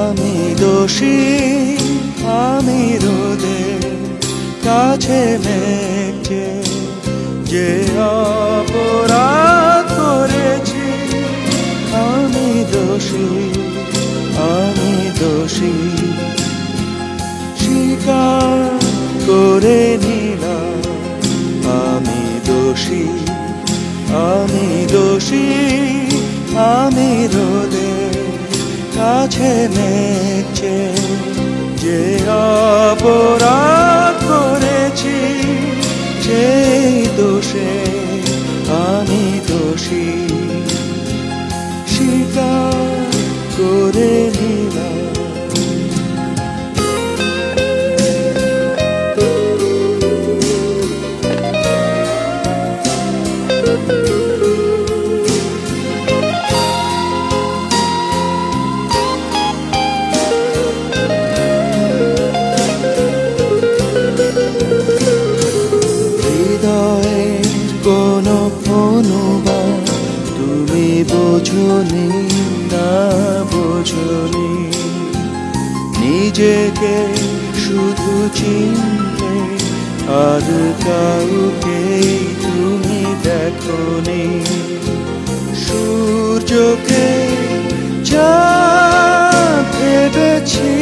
আমি দোষী, আমি রোদের কাছে মেঘে যে অপরাধ করেছি। আমি দোষী, আমি দোষী, স্বীকার করে নিলাম আমি দোষী, আমি দোষী, আমি রোদের কাছে মেঘে যে অপরাধ করেছি। সেই দোষে আমি দোষী, স্বীকার করে নিলাম। কোনো অনুবাদ তুমি বোঝনি, না বোঝনি, নিজেকে শুধু চিনলে আর কাউকে তুমি দেখোনি। সূর্যকে চাঁদ ভেবেছি,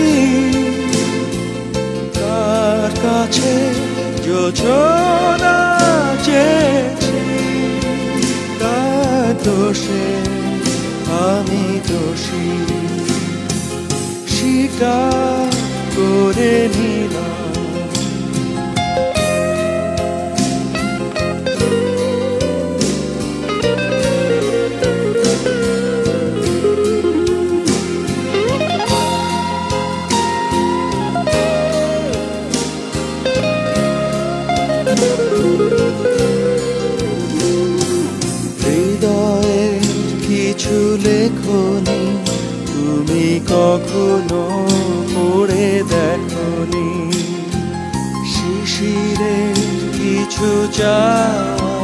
তার কাছে যোছনা চেয়েছি। তার দোষে আমি দোষী, স্বীকার করে নিলাম। হৃদয়ের কিছু লেখনি, তুমি কখনো পড়ে দেখনি। শিশিরের কিছু চাওয়া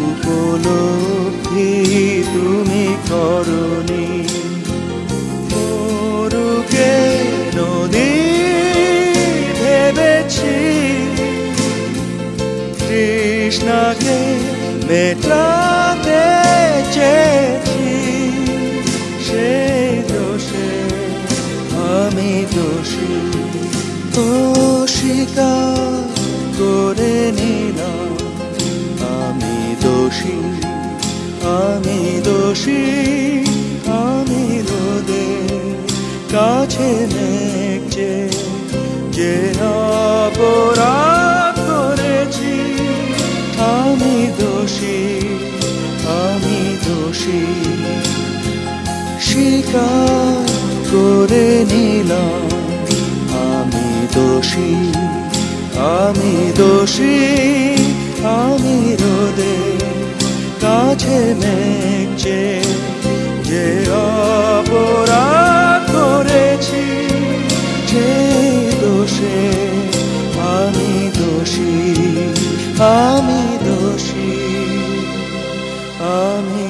উপলব্ধি তুমি করনি। মরুকে নদী ভেবেছি, তৃষ্ণাকে মেটাতে চেয়েছি। সেই দোষে আমি দোষী, স্বীকার করে নিলাম আমি দোষী, আমি দোষী, আমি রোদের কাছে মেঘে যে অপরাধ করেছি। আমি দোষী, আমি দোষী, স্বীকার করে নিলাম আমি দোষী, আমি দোষী, আমি রোদের কাছে মেঘে যে অপরাধ করেছি। সেই দোষে আমি দোষী, আমি দোষী, আমি